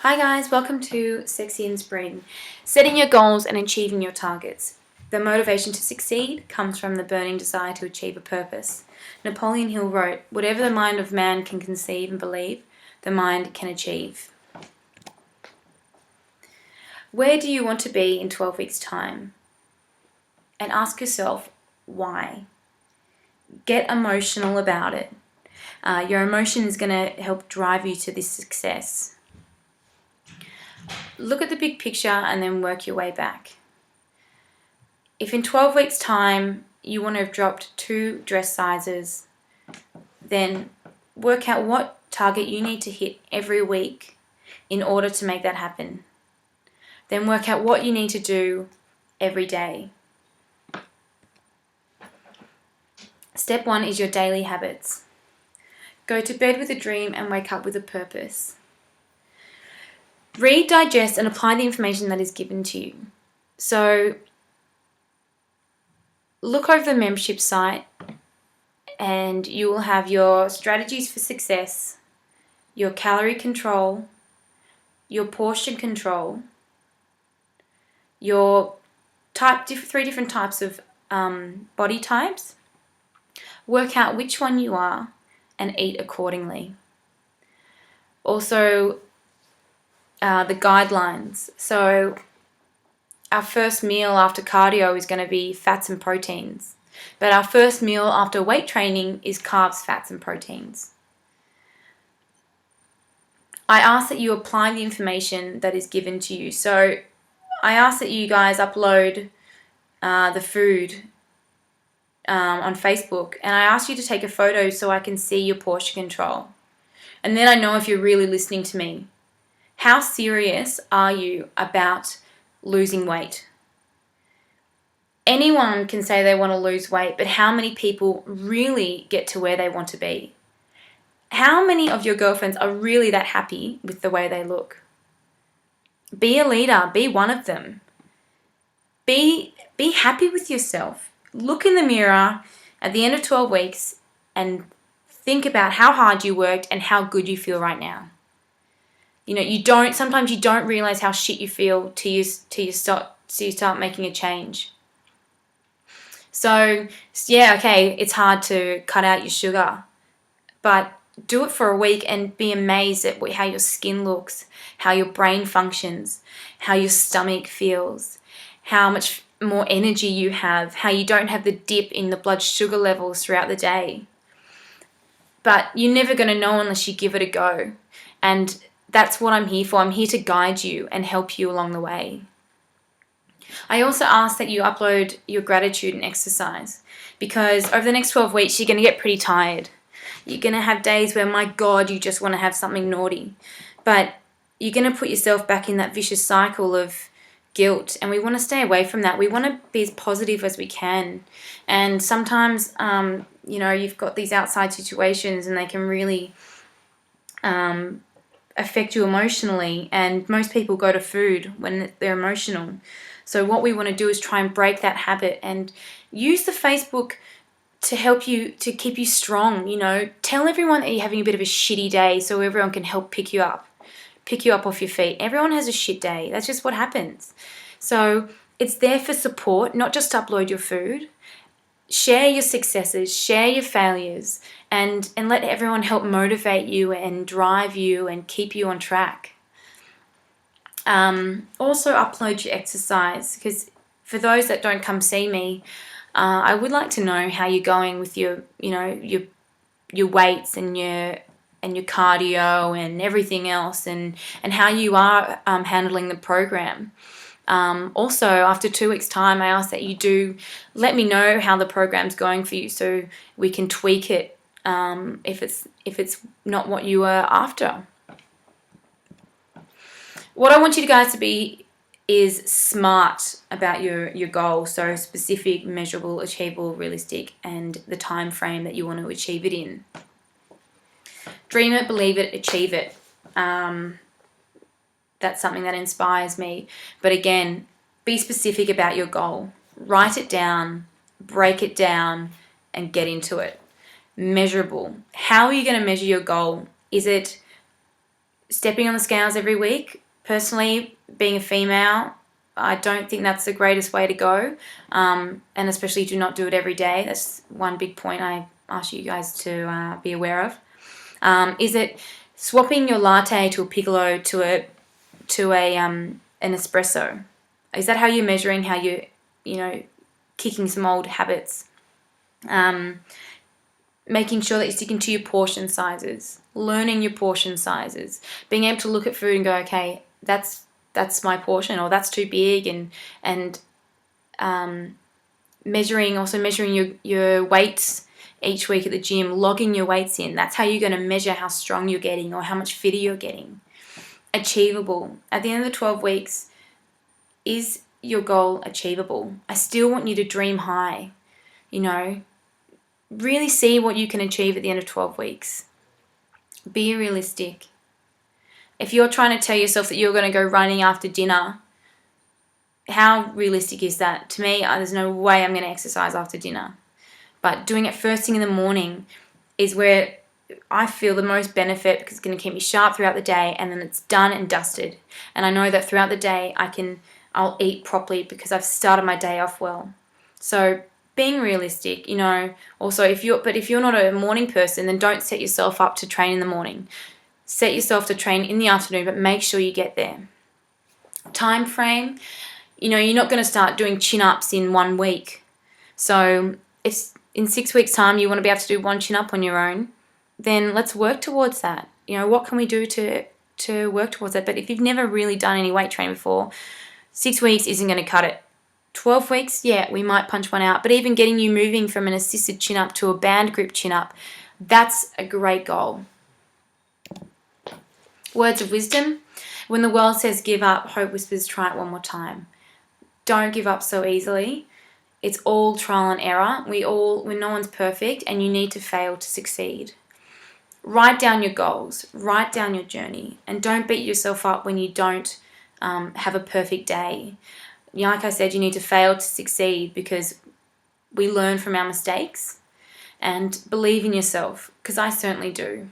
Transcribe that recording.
Hi guys, welcome to Sexy in Spring. Setting your goals and achieving your targets. The motivation to succeed comes from the burning desire to achieve a purpose. Napoleon Hill wrote, "Whatever the mind of man can conceive and believe, the mind can achieve." Where do you want to be in 12 weeks' time? And ask yourself, why? Get emotional about it. Your emotion is going to help drive you to this success. Look at the big picture and then work your way back. If in 12 weeks' time you want to have dropped 2 dress sizes, then work out what target you need to hit every week in order to make that happen. Then work out what you need to do every day. Step 1 is your daily habits. Go to bed with a dream and wake up with a purpose. Read, digest, and apply the information that is given to you. So, look over the membership site and you will have your strategies for success, your calorie control, your portion control, your 3 different types of body types. Work out which one you are and eat accordingly. Also, the guidelines. So our first meal after cardio is going to be fats and proteins. But our first meal after weight training is carbs, fats and proteins. I ask that you apply the information that is given to you. So I ask that you guys upload the food on Facebook, and I ask you to take a photo so I can see your portion control. And then I know if you're really listening to me. How serious are you about losing weight? Anyone can say they want to lose weight, but how many people really get to where they want to be? How many of your girlfriends are really that happy with the way they look? Be a leader. Be one of them. Be happy with yourself. Look in the mirror at the end of 12 weeks and think about how hard you worked and how good you feel right now. Sometimes you don't realize how shit you feel till you start making a change. So, yeah, okay, it's hard to cut out your sugar, but do it for a week and be amazed at how your skin looks, how your brain functions, how your stomach feels, how much more energy you have, how you don't have the dip in the blood sugar levels throughout the day. But you're never going to know unless you give it a go. And that's what I'm here for. I'm here to guide you and help you along the way. I also ask that you upload your gratitude and exercise, because over the next 12 weeks, you're going to get pretty tired. You're going to have days where, my God, you just want to have something naughty. But you're going to put yourself back in that vicious cycle of guilt, and we want to stay away from that. We want to be as positive as we can. And sometimes, you've got these outside situations and they can really affect you emotionally, and most people go to food when they're emotional. So what we want to do is try and break that habit and use the Facebook to help you, to keep you strong. Tell everyone that you're having a bit of a shitty day so everyone can help pick you up off your feet. Everyone has a shit day. That's just what happens. So it's there for support, not just to upload your food. Share your successes, share your failures, and let everyone help motivate you and drive you and keep you on track. Also upload your exercise, because for those that don't come see me, I would like to know how you're going with your weights and your cardio and everything else, and how you are handling the program. Also, after 2 weeks' time, I ask that you do let me know how the program's going for you, so we can tweak it if it's not what you were after. What I want you guys to be is smart about your goal, so specific, measurable, achievable, realistic, and the time frame that you want to achieve it in. Dream it, believe it, achieve it. That's something that inspires me. But again, be specific about your goal. Write it down, break it down, and get into it. Measurable. How are you going to measure your goal? Is it stepping on the scales every week, personally, being a female, I don't think that's the greatest way to go. And especially do not do it every day. That's one big point I ask you guys to be aware of. Is it swapping your latte to a piccolo to an espresso? Is that how you're measuring how you're kicking some old habits? Making sure that you're sticking to your portion sizes, learning your portion sizes, being able to look at food and go, okay, that's my portion, or that's too big, and measuring your weights each week at the gym, logging your weights in. That's how you're going to measure how strong you're getting or how much fitter you're getting. Achievable. At the end of the 12 weeks, is your goal achievable? I still want you to dream high, really see what you can achieve at the end of 12 weeks. Be realistic. If you're trying to tell yourself that you're going to go running after dinner, how realistic is that? To me, there's no way I'm going to exercise after dinner. But doing it first thing in the morning is where I feel the most benefit, because it's going to keep me sharp throughout the day, and then it's done and dusted. And I know that throughout the day I'll eat properly because I've started my day off well. So being realistic, also if you're not a morning person, then don't set yourself up to train in the morning. Set yourself to train in the afternoon, but make sure you get there. Time frame, you're not going to start doing chin-ups in 1 week. So if in 6 weeks' time you want to be able to do 1 chin-up on your own, then let's work towards that. What can we do to work towards that? But if you've never really done any weight training before, 6 weeks isn't going to cut it. 12 weeks, yeah, we might punch one out. But even getting you moving from an assisted chin-up to a band grip chin-up, that's a great goal. Words of wisdom. When the world says give up, hope whispers try it one more time. Don't give up so easily. It's all trial and error. When no one's perfect, and you need to fail to succeed. Write down your goals. Write down your journey. And don't beat yourself up when you don't have a perfect day. Like I said, you need to fail to succeed, because we learn from our mistakes. And believe in yourself, because I certainly do.